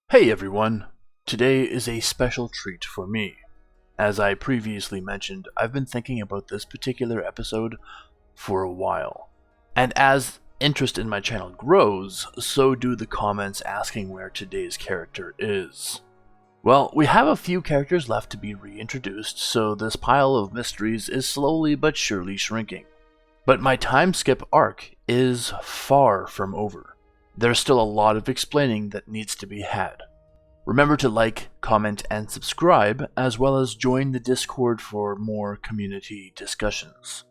Hey everyone! Today is a special treat for me. As I previously mentioned, I've been thinking about this particular episode for a while. And as interest in my channel grows, so do the comments asking where today's character is. Well, we have a few characters left to be reintroduced, so this pile of mysteries is slowly but surely shrinking. But my time skip arc is far from over. There's still a lot of explaining that needs to be had. Remember to like, comment, and subscribe, as well as join the Discord for more community discussions.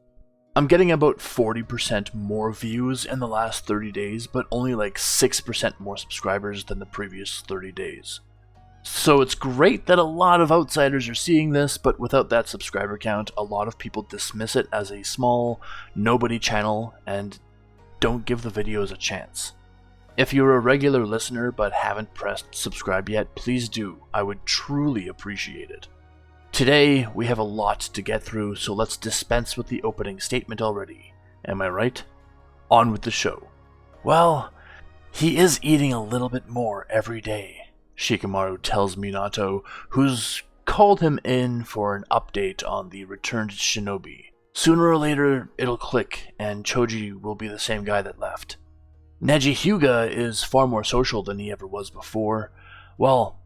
I'm getting about 40% more views in the last 30 days, but only like 6% more subscribers than the previous 30 days. So it's great that a lot of outsiders are seeing this, but without that subscriber count, a lot of people dismiss it as a small, nobody channel and don't give the videos a chance. If you're a regular listener but haven't pressed subscribe yet, please do. I would truly appreciate it. Today, we have a lot to get through, so let's dispense with the opening statement already. Am I right? On with the show. Well, he is eating a little bit more every day, Shikamaru tells Minato, who's called him in for an update on the returned shinobi. Sooner or later, it'll click, and Choji will be the same guy that left. Neji Hyuga is far more social than he ever was before. Well,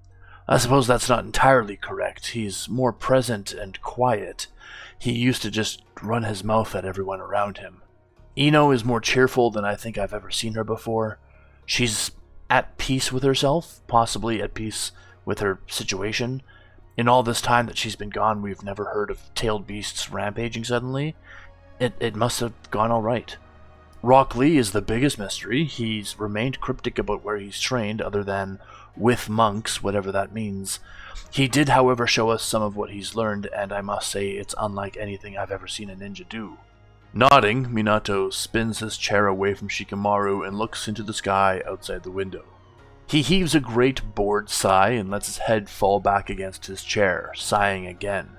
I suppose that's not entirely correct. He's more present and quiet. He used to just run his mouth at everyone around him. Ino is more cheerful than I think I've ever seen her before. She's at peace with herself, possibly at peace with her situation. In all this time that she's been gone, we've never heard of tailed beasts rampaging suddenly. It must have gone all right. Rock Lee is the biggest mystery. He's remained cryptic about where he's trained, other than with monks, whatever that means. He did, however, show us some of what he's learned, and I must say it's unlike anything I've ever seen a ninja do. Nodding, Minato spins his chair away from Shikamaru and looks into the sky outside the window. He heaves a great bored sigh and lets his head fall back against his chair, sighing again.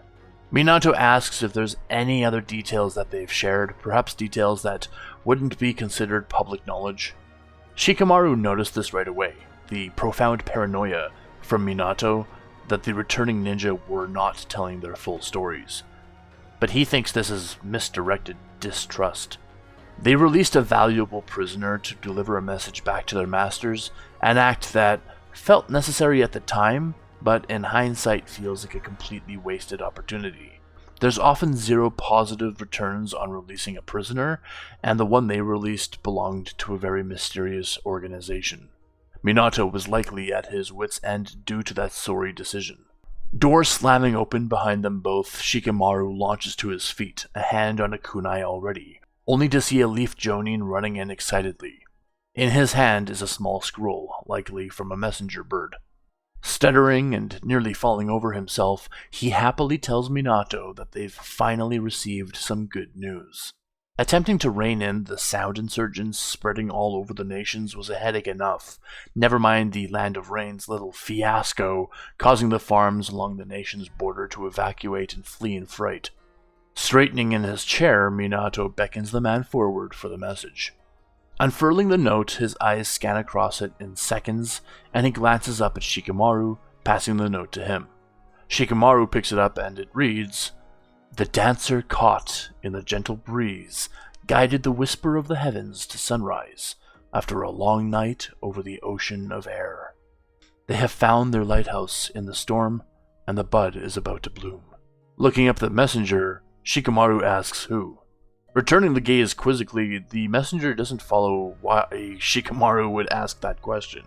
Minato asks if there's any other details that they've shared, perhaps details that wouldn't be considered public knowledge. Shikamaru noticed this right away, the profound paranoia from Minato that the returning ninja were not telling their full stories. But he thinks this is misdirected distrust. They released a valuable prisoner to deliver a message back to their masters, an act that felt necessary at the time, but in hindsight feels like a completely wasted opportunity. There's often zero positive returns on releasing a prisoner, and the one they released belonged to a very mysterious organization. Minato was likely at his wit's end due to that sorry decision. Doors slamming open behind them both, Shikamaru launches to his feet, a hand on a kunai already, only to see a Leaf Jonin running in excitedly. In his hand is a small scroll, likely from a messenger bird. Stuttering and nearly falling over himself, he happily tells Minato that they've finally received some good news. Attempting to rein in the sound insurgents spreading all over the nations was a headache enough, never mind the Land of Rain's little fiasco causing the farms along the nation's border to evacuate and flee in fright. Straightening in his chair, Minato beckons the man forward for the message. Unfurling the note, his eyes scan across it in seconds, and he glances up at Shikamaru, passing the note to him. Shikamaru picks it up and it reads, "The dancer caught in the gentle breeze guided the whisper of the heavens to sunrise after a long night over the ocean of air. They have found their lighthouse in the storm, and the bud is about to bloom." Looking up the messenger, Shikamaru asks who. Returning the gaze quizzically, the messenger doesn't follow why Shikamaru would ask that question.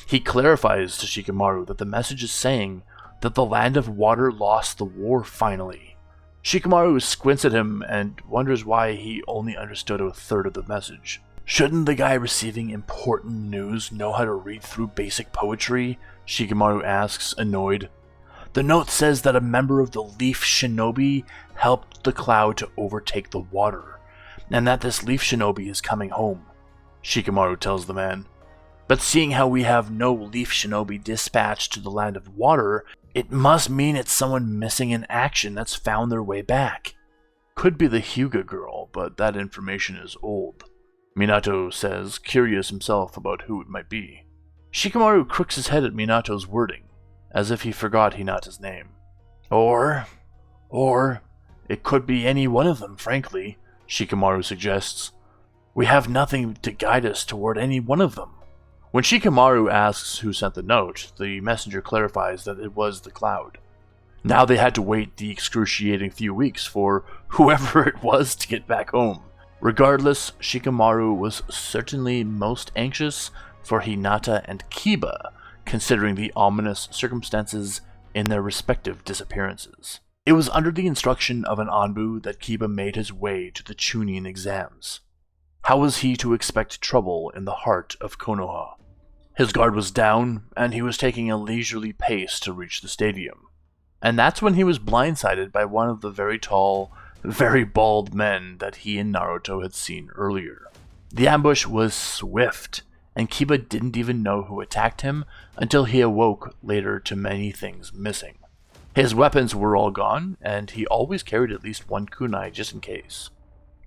He clarifies to Shikamaru that the message is saying that the Land of Water lost the war finally. Shikamaru squints at him and wonders why he only understood a third of the message. Shouldn't the guy receiving important news know how to read through basic poetry? Shikamaru asks, annoyed. The note says that a member of the Leaf Shinobi helped the cloud to overtake the water, and that this Leaf Shinobi is coming home, Shikamaru tells the man. But seeing how we have no Leaf Shinobi dispatched to the Land of Water, it must mean it's someone missing in action that's found their way back. Could be the Hyuga girl, but that information is old, Minato says, curious himself about who it might be. Shikamaru crooks his head at Minato's wording, as if he forgot Hinata's name. Or, it could be any one of them, frankly, Shikamaru suggests. We have nothing to guide us toward any one of them. When Shikamaru asks who sent the note, the messenger clarifies that it was the Cloud. Now they had to wait the excruciating few weeks for whoever it was to get back home. Regardless, Shikamaru was certainly most anxious for Hinata and Kiba, considering the ominous circumstances in their respective disappearances. It was under the instruction of an Anbu that Kiba made his way to the Chunin exams. How was he to expect trouble in the heart of Konoha? His guard was down, and he was taking a leisurely pace to reach the stadium. And that's when he was blindsided by one of the very tall, very bald men that he and Naruto had seen earlier. The ambush was swift, and Kiba didn't even know who attacked him until he awoke later to many things missing. His weapons were all gone, and he always carried at least one kunai just in case.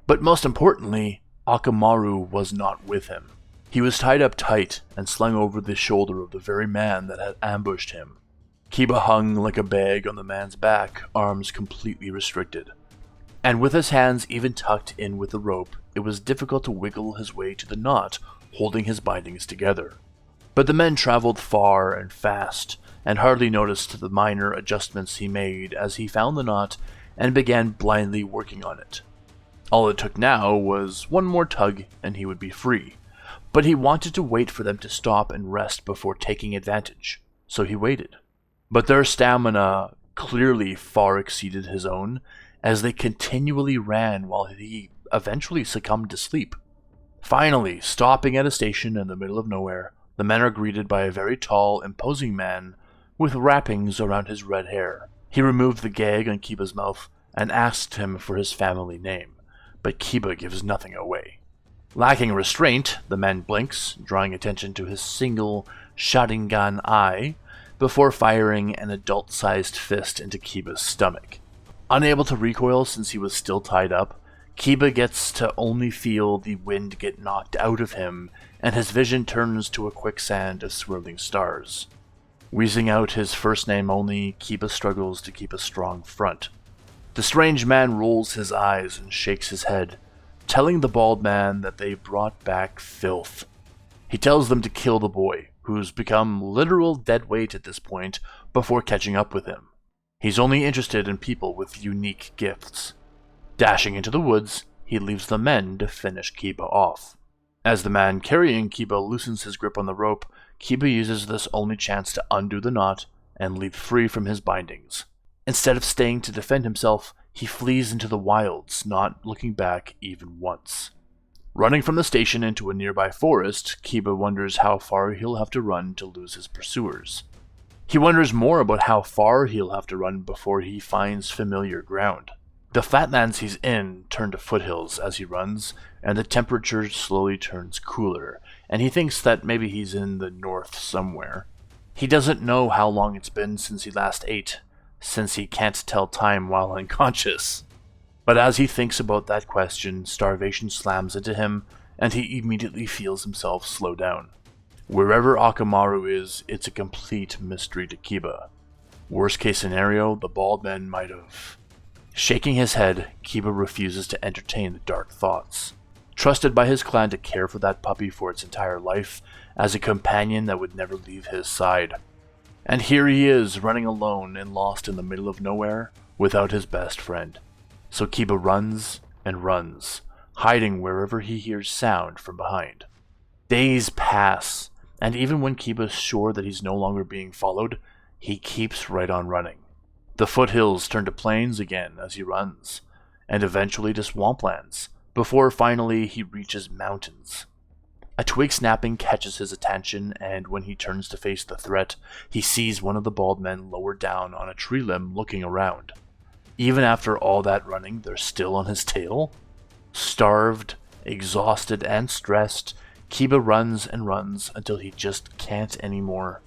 But most importantly, Akamaru was not with him. He was tied up tight and slung over the shoulder of the very man that had ambushed him. Kiba hung like a bag on the man's back, arms completely restricted. And with his hands even tucked in with the rope, it was difficult to wiggle his way to the knot holding his bindings together. But the men traveled far and fast, and hardly noticed the minor adjustments he made as he found the knot and began blindly working on it. All it took now was one more tug and he would be free, but he wanted to wait for them to stop and rest before taking advantage, so he waited. But their stamina clearly far exceeded his own, as they continually ran while he eventually succumbed to sleep. Finally, stopping at a station in the middle of nowhere, the men are greeted by a very tall, imposing man with wrappings around his red hair. He removed the gag on Kiba's mouth and asked him for his family name, but Kiba gives nothing away. Lacking restraint, the man blinks, drawing attention to his single Sharingan eye, before firing an adult-sized fist into Kiba's stomach. Unable to recoil since he was still tied up, Kiba gets to only feel the wind get knocked out of him, and his vision turns to a quicksand of swirling stars. Wheezing out his first name only, Kiba struggles to keep a strong front. The strange man rolls his eyes and shakes his head, telling the bald man that they brought back filth. He tells them to kill the boy, who's become literal dead weight at this point, before catching up with him. He's only interested in people with unique gifts. Dashing into the woods, he leaves the men to finish Kiba off. As the man carrying Kiba loosens his grip on the rope, Kiba uses this only chance to undo the knot and leap free from his bindings. Instead of staying to defend himself, he flees into the wilds, not looking back even once. Running from the station into a nearby forest, Kiba wonders how far he'll have to run to lose his pursuers. He wonders more about how far he'll have to run before he finds familiar ground. The flatlands he's in turn to foothills as he runs, and the temperature slowly turns cooler, and he thinks that maybe he's in the north somewhere. He doesn't know how long it's been since he last ate, since he can't tell time while unconscious. But as he thinks about that question, starvation slams into him, and he immediately feels himself slow down. Wherever Akamaru is, it's a complete mystery to Kiba. Worst case scenario, the bald man might have. Shaking his head, Kiba refuses to entertain the dark thoughts. Trusted by his clan to care for that puppy for its entire life, as a companion that would never leave his side. And here he is, running alone and lost in the middle of nowhere, without his best friend. So Kiba runs and runs, hiding wherever he hears sound from behind. Days pass, and even when Kiba's sure that he's no longer being followed, he keeps right on running. The foothills turn to plains again as he runs, and eventually to swamplands, before finally he reaches mountains. A twig snapping catches his attention, and when he turns to face the threat, he sees one of the bald men lower down on a tree limb looking around. Even after all that running, they're still on his tail? Starved, exhausted, and stressed, Kiba runs and runs until he just can't anymore,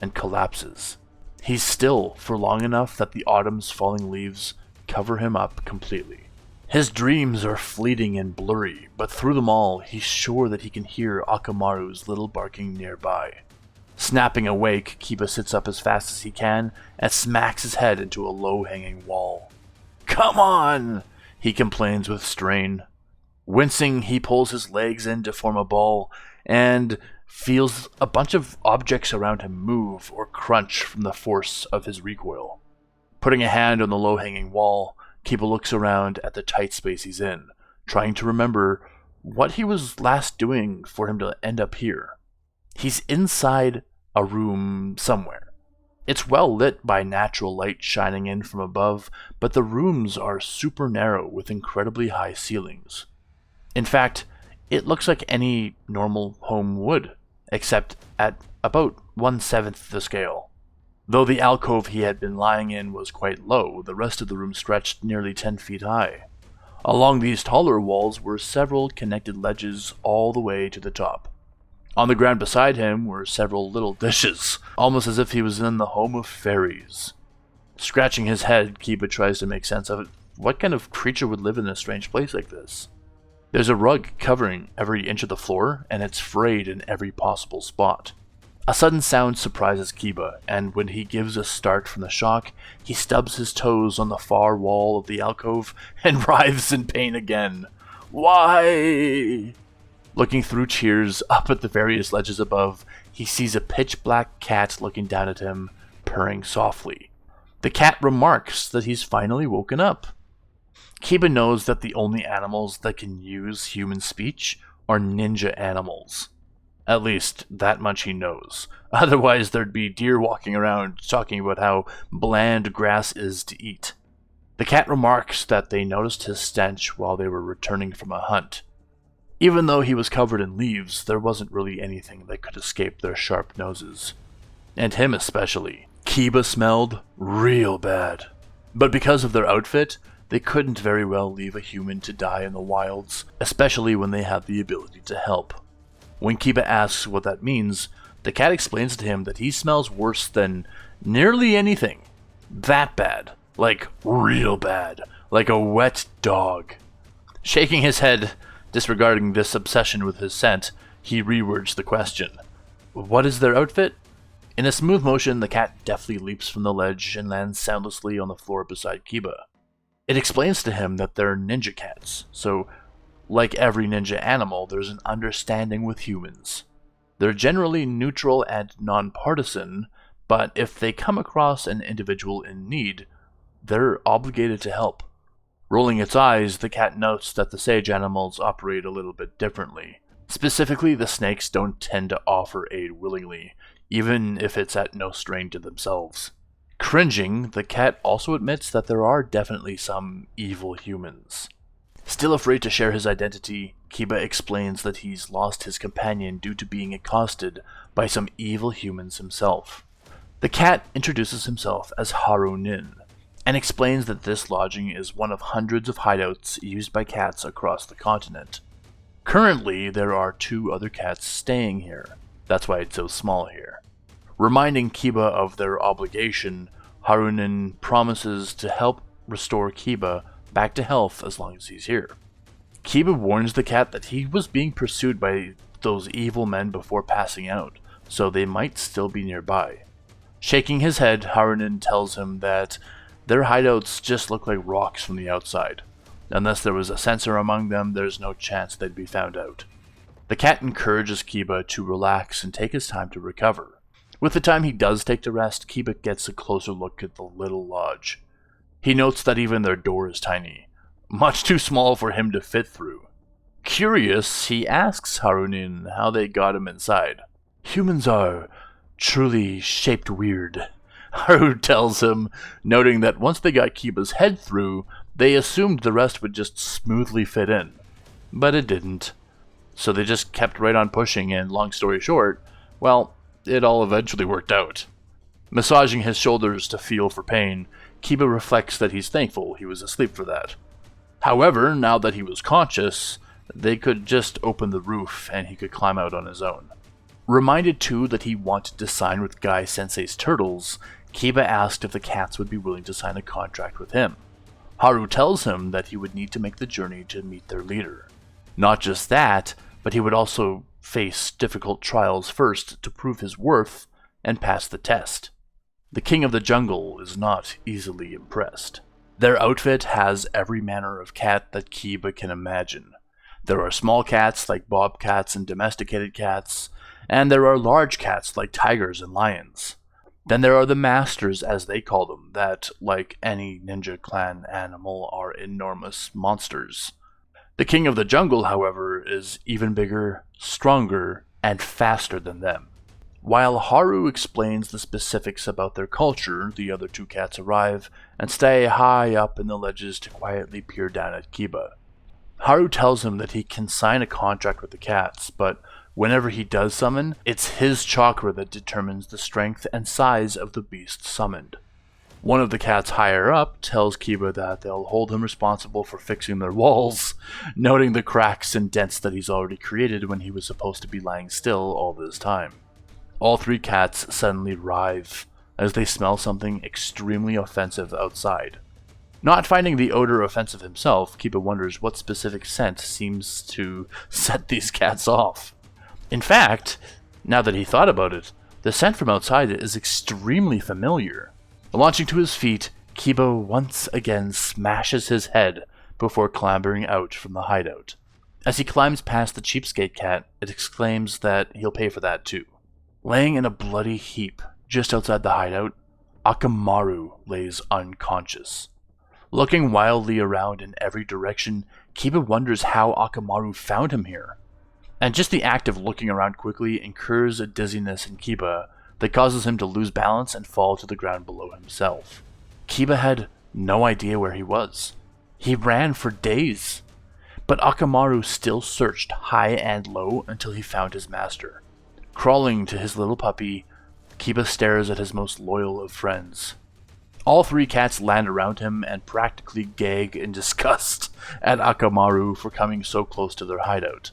and collapses. He's still for long enough that the autumn's falling leaves cover him up completely. His dreams are fleeting and blurry, but through them all, he's sure that he can hear Akamaru's little barking nearby. Snapping awake, Kiba sits up as fast as he can and smacks his head into a low-hanging wall. "Come on!" he complains with strain. Wincing, he pulls his legs in to form a ball and feels a bunch of objects around him move or crunch from the force of his recoil. Putting a hand on the low-hanging wall, Kiba looks around at the tight space he's in, trying to remember what he was last doing for him to end up here. He's inside a room somewhere. It's well lit by natural light shining in from above, but the rooms are super narrow with incredibly high ceilings. In fact, it looks like any normal home would, except at about 1/7 the scale. Though the alcove he had been lying in was quite low, the rest of the room stretched nearly 10 feet high. Along these taller walls were several connected ledges all the way to the top. On the ground beside him were several little dishes, almost as if he was in the home of fairies. Scratching his head, Kiba tries to make sense of it. What kind of creature would live in a strange place like this? There's a rug covering every inch of the floor, and it's frayed in every possible spot. A sudden sound surprises Kiba, and when he gives a start from the shock, he stubs his toes on the far wall of the alcove and writhes in pain again. Why? Looking through cheers up at the various ledges above, he sees a pitch-black cat looking down at him, purring softly. The cat remarks that he's finally woken up. Kiba knows that the only animals that can use human speech are ninja animals. At least, that much he knows. Otherwise, there'd be deer walking around talking about how bland grass is to eat. The cat remarks that they noticed his stench while they were returning from a hunt. Even though he was covered in leaves, there wasn't really anything that could escape their sharp noses. And him especially. Kiba smelled real bad. But because of their outfit, they couldn't very well leave a human to die in the wilds, especially when they had the ability to help. When Kiba asks what that means, the cat explains to him that he smells worse than nearly anything. That bad. Like real bad. Like a wet dog. Shaking his head, disregarding this obsession with his scent, he rewords the question. What is their outfit? In a smooth motion, the cat deftly leaps from the ledge and lands soundlessly on the floor beside Kiba. It explains to him that they're ninja cats, so like every ninja animal, there's an understanding with humans. They're generally neutral and nonpartisan, but if they come across an individual in need, they're obligated to help. Rolling its eyes, the cat notes that the sage animals operate a little bit differently. Specifically, the snakes don't tend to offer aid willingly, even if it's at no strain to themselves. Cringing, the cat also admits that there are definitely some evil humans. Still afraid to share his identity, Kiba explains that he's lost his companion due to being accosted by some evil humans himself. The cat introduces himself as Harunin, and explains that this lodging is one of hundreds of hideouts used by cats across the continent. Currently, there are 2 other cats staying here. That's why it's so small here. Reminding Kiba of their obligation, Harunin promises to help restore Kiba back to health as long as he's here. Kiba warns the cat that he was being pursued by those evil men before passing out, so they might still be nearby. Shaking his head, Harunin tells him that their hideouts just look like rocks from the outside. Unless there was a sensor among them, there's no chance they'd be found out. The cat encourages Kiba to relax and take his time to recover. With the time he does take to rest, Kiba gets a closer look at the little lodge. He notes that even their door is tiny, much too small for him to fit through. Curious, he asks Harunin how they got him inside. Humans are truly shaped weird, Haru tells him, noting that once they got Kiba's head through, they assumed the rest would just smoothly fit in. But it didn't. So they just kept right on pushing, and long story short, well, it all eventually worked out. Massaging his shoulders to feel for pain, Kiba reflects that he's thankful he was asleep for that. However, now that he was conscious, they could just open the roof and he could climb out on his own. Reminded too that he wanted to sign with Guy Sensei's turtles, Kiba asked if the cats would be willing to sign a contract with him. Haru tells him that he would need to make the journey to meet their leader. Not just that, but he would also face difficult trials first to prove his worth and pass the test. The king of the jungle is not easily impressed. Their outfit has every manner of cat that Kiba can imagine. There are small cats like bobcats and domesticated cats, and there are large cats like tigers and lions. Then there are the masters, as they call them, that, like any ninja clan animal, are enormous monsters. The king of the jungle, however, is even bigger, stronger, and faster than them. While Haru explains the specifics about their culture, the other two cats arrive and stay high up in the ledges to quietly peer down at Kiba. Haru tells him that he can sign a contract with the cats, but whenever he does summon, it's his chakra that determines the strength and size of the beast summoned. One of the cats higher up tells Kiba that they'll hold him responsible for fixing their walls, noting the cracks and dents that he's already created when he was supposed to be lying still all this time. All three cats suddenly writhe as they smell something extremely offensive outside. Not finding the odor offensive himself, Kiba wonders what specific scent seems to set these cats off. In fact, now that he thought about it, the scent from outside is extremely familiar. Launching to his feet, Kiba once again smashes his head before clambering out from the hideout. As he climbs past the cheapskate cat, it exclaims that he'll pay for that too. Laying in a bloody heap just outside the hideout, Akamaru lays unconscious. Looking wildly around in every direction, Kiba wonders how Akamaru found him here. And just the act of looking around quickly incurs a dizziness in Kiba that causes him to lose balance and fall to the ground below himself. Kiba had no idea where he was. He ran for days. But Akamaru still searched high and low until he found his master. Crawling to his little puppy, Kiba stares at his most loyal of friends. All three cats land around him and practically gag in disgust at Akamaru for coming so close to their hideout.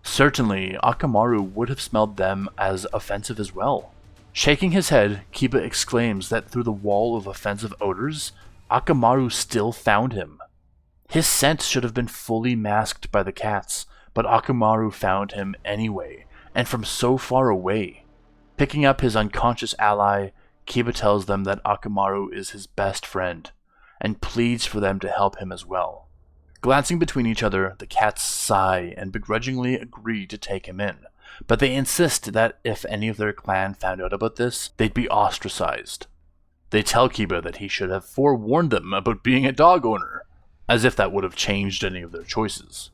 Certainly, Akamaru would have smelled them as offensive as well. Shaking his head, Kiba exclaims that through the wall of offensive odors, Akamaru still found him. His scent should have been fully masked by the cats, but Akamaru found him anyway, and from so far away. Picking up his unconscious ally, Kiba tells them that Akamaru is his best friend, and pleads for them to help him as well. Glancing between each other, the cats sigh and begrudgingly agree to take him in, but they insist that if any of their clan found out about this, they'd be ostracized. They tell Kiba that he should have forewarned them about being a dog owner, as if that would have changed any of their choices.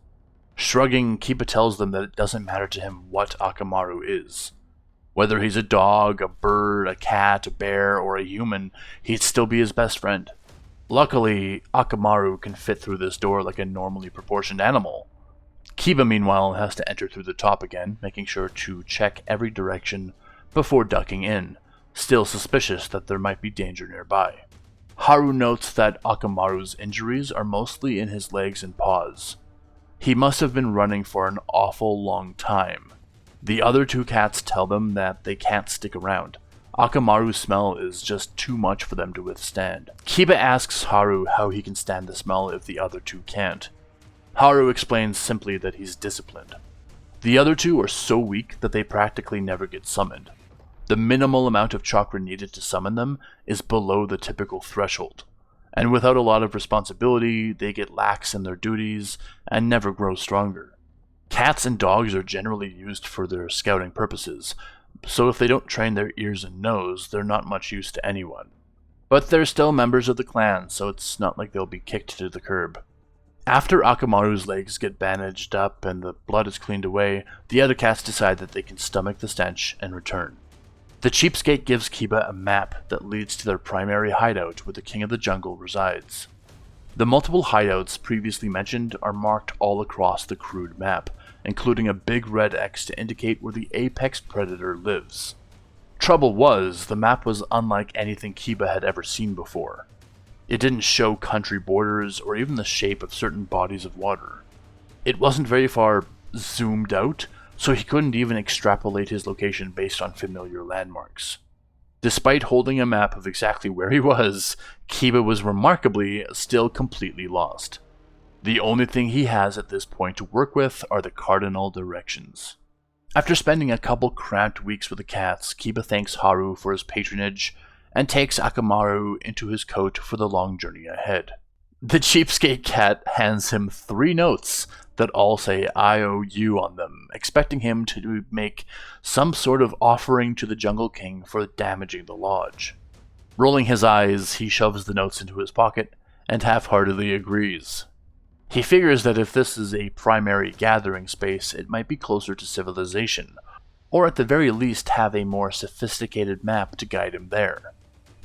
Shrugging, Kiba tells them that it doesn't matter to him what Akamaru is. Whether he's a dog, a bird, a cat, a bear, or a human, he'd still be his best friend. Luckily, Akamaru can fit through this door like a normally proportioned animal. Kiba, meanwhile, has to enter through the top again, making sure to check every direction before ducking in, still suspicious that there might be danger nearby. Haru notes that Akamaru's injuries are mostly in his legs and paws. He must have been running for an awful long time. The other two cats tell them that they can't stick around. Akamaru's smell is just too much for them to withstand. Kiba asks Haru how he can stand the smell if the other two can't. Haru explains simply that he's disciplined. The other two are so weak that they practically never get summoned. The minimal amount of chakra needed to summon them is below the typical threshold, and without a lot of responsibility, they get lax in their duties and never grow stronger. Cats and dogs are generally used for their scouting purposes, so if they don't train their ears and nose, they're not much use to anyone. But they're still members of the clan, so it's not like they'll be kicked to the curb. After Akamaru's legs get bandaged up and the blood is cleaned away, the other cats decide that they can stomach the stench and return. The cheapskate gives Kiba a map that leads to their primary hideout where the king of the jungle resides. The multiple hideouts previously mentioned are marked all across the crude map, including a big red X to indicate where the apex predator lives. Trouble was, the map was unlike anything Kiba had ever seen before. It didn't show country borders or even the shape of certain bodies of water. It wasn't very far zoomed out, so he couldn't even extrapolate his location based on familiar landmarks. Despite holding a map of exactly where he was, Kiba was remarkably still completely lost. The only thing he has at this point to work with are the cardinal directions. After spending a couple cramped weeks with the cats, Kiba thanks Haru for his patronage and takes Akamaru into his coat for the long journey ahead. The cheapskate cat hands him 3 notes that all say IOU on them, expecting him to make some sort of offering to the Jungle King for damaging the lodge. Rolling his eyes, he shoves the notes into his pocket and half-heartedly agrees. He figures that if this is a primary gathering space, it might be closer to civilization, or at the very least have a more sophisticated map to guide him there.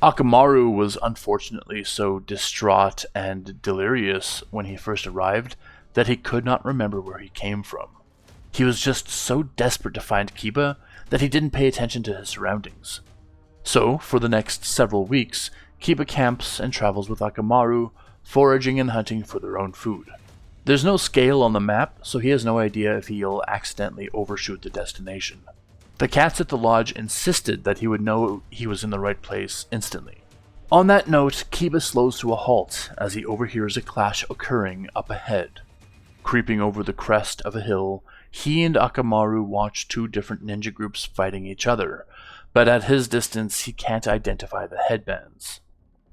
Akamaru was unfortunately so distraught and delirious when he first arrived that he could not remember where he came from. He was just so desperate to find Kiba that he didn't pay attention to his surroundings. So, for the next several weeks, Kiba camps and travels with Akamaru, foraging and hunting for their own food. There's no scale on the map, so he has no idea if he'll accidentally overshoot the destination. The cats at the lodge insisted that he would know he was in the right place instantly. On that note, Kiba slows to a halt as he overhears a clash occurring up ahead. Creeping over the crest of a hill, he and Akamaru watch 2 different ninja groups fighting each other, but at his distance he can't identify the headbands.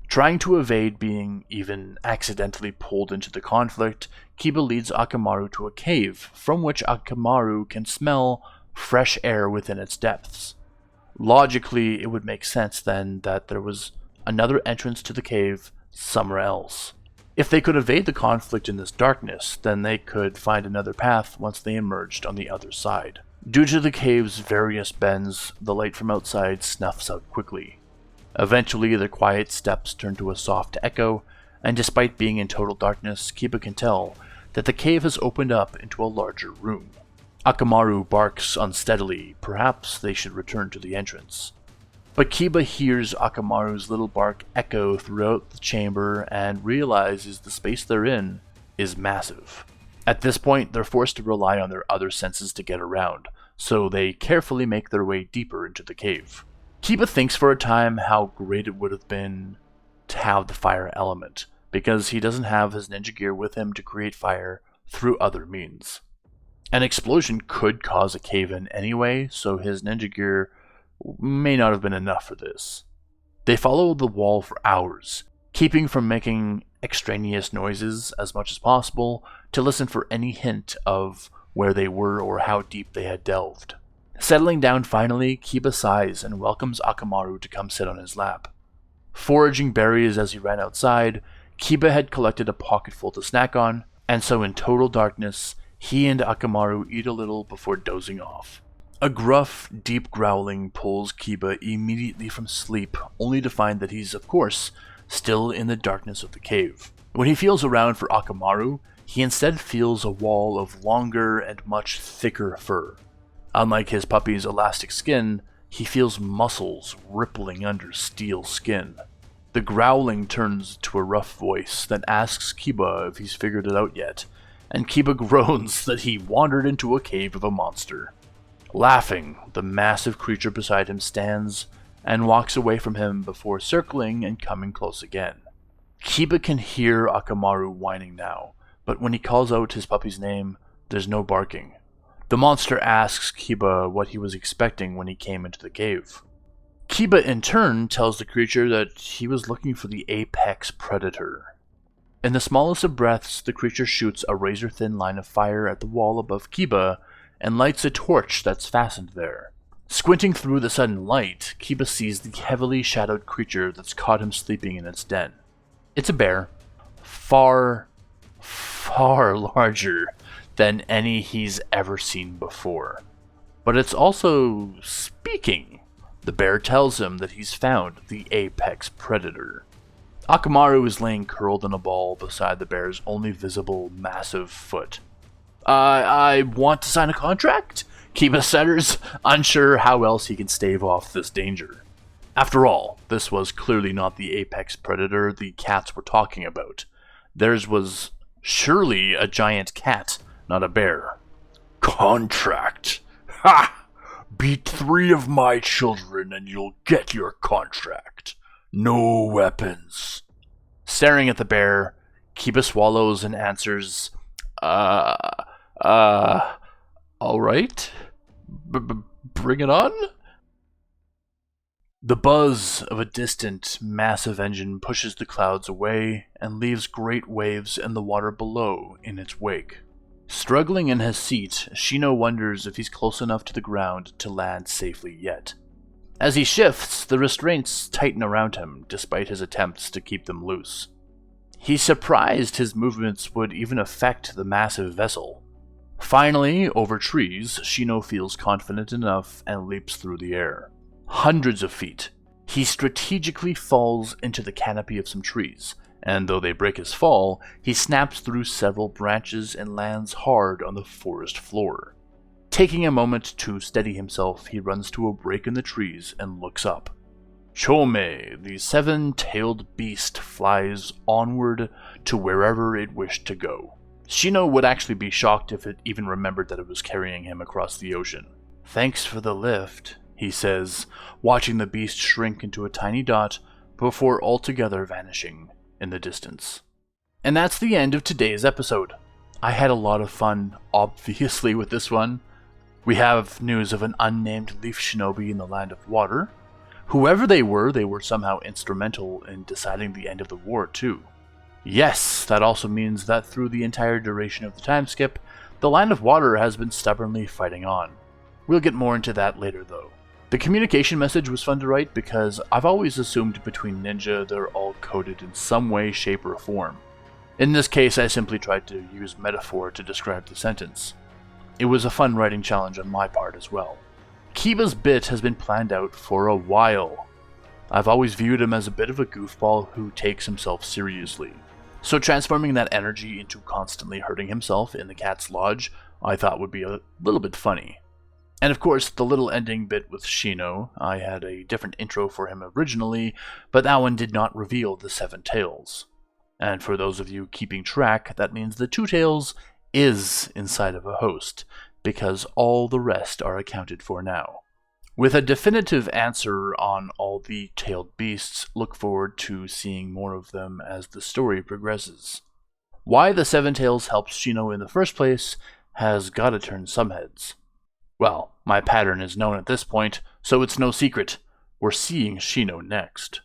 Trying to evade being even accidentally pulled into the conflict, Kiba leads Akamaru to a cave, from which Akamaru can smell fresh air within its depths. Logically, it would make sense then that there was another entrance to the cave somewhere else. If they could evade the conflict in this darkness, then they could find another path once they emerged on the other side. Due to the cave's various bends, the light from outside snuffs out quickly. Eventually, the quiet steps turn to a soft echo, and despite being in total darkness, Kiba can tell that the cave has opened up into a larger room. Akamaru barks unsteadily, perhaps they should return to the entrance. But Kiba hears Akamaru's little bark echo throughout the chamber and realizes the space they're in is massive. At this point, they're forced to rely on their other senses to get around, so they carefully make their way deeper into the cave. Kiba thinks for a time how great it would have been to have the fire element, because he doesn't have his ninja gear with him to create fire through other means. An explosion could cause a cave-in anyway, so his ninja gear may not have been enough for this. They follow the wall for hours, keeping from making extraneous noises as much as possible to listen for any hint of where they were or how deep they had delved. Settling down finally, Kiba sighs and welcomes Akamaru to come sit on his lap. Foraging berries as he ran outside, Kiba had collected a pocketful to snack on, and so in total darkness, he and Akamaru eat a little before dozing off. A gruff, deep growling pulls Kiba immediately from sleep, only to find that he's, of course, still in the darkness of the cave. When he feels around for Akamaru, he instead feels a wall of longer and much thicker fur. Unlike his puppy's elastic skin, he feels muscles rippling under steel skin. The growling turns to a rough voice that asks Kiba if he's figured it out yet, and Kiba groans that he wandered into a cave of a monster. Laughing, the massive creature beside him stands and walks away from him before circling and coming close again. Kiba can hear Akamaru whining now, but when he calls out his puppy's name, there's no barking. The monster asks Kiba what he was expecting when he came into the cave. Kiba in turn tells the creature that he was looking for the apex predator. In the smallest of breaths, the creature shoots a razor-thin line of fire at the wall above Kiba and lights a torch that's fastened there. Squinting through the sudden light, Kiba sees the heavily shadowed creature that's caught him sleeping in its den. It's a bear, far larger than any he's ever seen before. But it's also speaking. The bear tells him that he's found the apex predator. Akamaru is laying curled in a ball beside the bear's only visible massive foot. I want to sign a contract? Kiba stutters, unsure how else he can stave off this danger. After all, this was clearly not the apex predator the cats were talking about. Theirs was surely a giant cat, not a bear. Contract? Ha! Beat 3 of my children and you'll get your contract. No weapons. Staring at the bear, Kiba swallows and answers, alright. Bring it on? The buzz of a distant, massive engine pushes the clouds away and leaves great waves in the water below in its wake. Struggling in his seat, Shino wonders if he's close enough to the ground to land safely yet. As he shifts, the restraints tighten around him, despite his attempts to keep them loose. He's surprised his movements would even affect the massive vessel. Finally, over trees, Shino feels confident enough and leaps through the air. Hundreds of feet. He strategically falls into the canopy of some trees, and though they break his fall, he snaps through several branches and lands hard on the forest floor. Taking a moment to steady himself, he runs to a break in the trees and looks up. Chome, the seven-tailed beast, flies onward to wherever it wished to go. Shino would actually be shocked if it even remembered that it was carrying him across the ocean. "Thanks for the lift," he says, watching the beast shrink into a tiny dot before altogether vanishing in the distance. And that's the end of today's episode. I had a lot of fun, obviously, with this one. We have news of an unnamed leaf shinobi in the Land of Water. Whoever they were somehow instrumental in deciding the end of the war, too. Yes, that also means that through the entire duration of the time skip, the Land of Water has been stubbornly fighting on. We'll get more into that later, though. The communication message was fun to write because I've always assumed between ninja they're all coded in some way, shape, or form. In this case, I simply tried to use metaphor to describe the sentence. It was a fun writing challenge on my part as well. Kiba's bit has been planned out for a while. I've always viewed him as a bit of a goofball who takes himself seriously. So transforming that energy into constantly hurting himself in the cat's lodge, I thought would be a little bit funny. And of course, the little ending bit with Shino, I had a different intro for him originally, but that one did not reveal the 7 tails. And for those of you keeping track, that means the 2 tails is inside of a host, because all the rest are accounted for now. With a definitive answer on all the tailed beasts, look forward to seeing more of them as the story progresses. Why the 7 tails helps Shino in the first place has gotta turn some heads. Well, my pattern is known at this point, so it's no secret. We're seeing Shino next.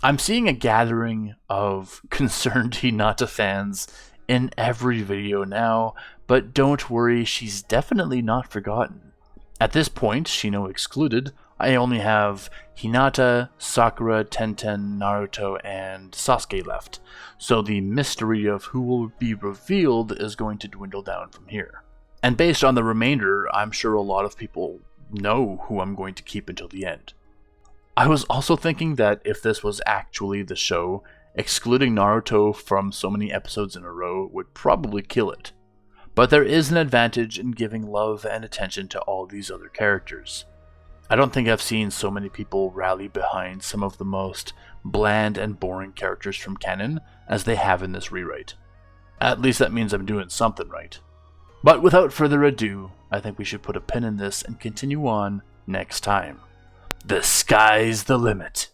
I'm seeing a gathering of concerned Hinata fans in every video now, but don't worry, she's definitely not forgotten. At this point, Shino excluded, I only have Hinata, Sakura, Tenten, Naruto, and Sasuke left, so the mystery of who will be revealed is going to dwindle down from here. And based on the remainder, I'm sure a lot of people know who I'm going to keep until the end. I was also thinking that if this was actually the show, excluding Naruto from so many episodes in a row would probably kill it. But there is an advantage in giving love and attention to all these other characters. I don't think I've seen so many people rally behind some of the most bland and boring characters from canon as they have in this rewrite. At least that means I'm doing something right. But without further ado, I think we should put a pin in this and continue on next time. The sky's the limit.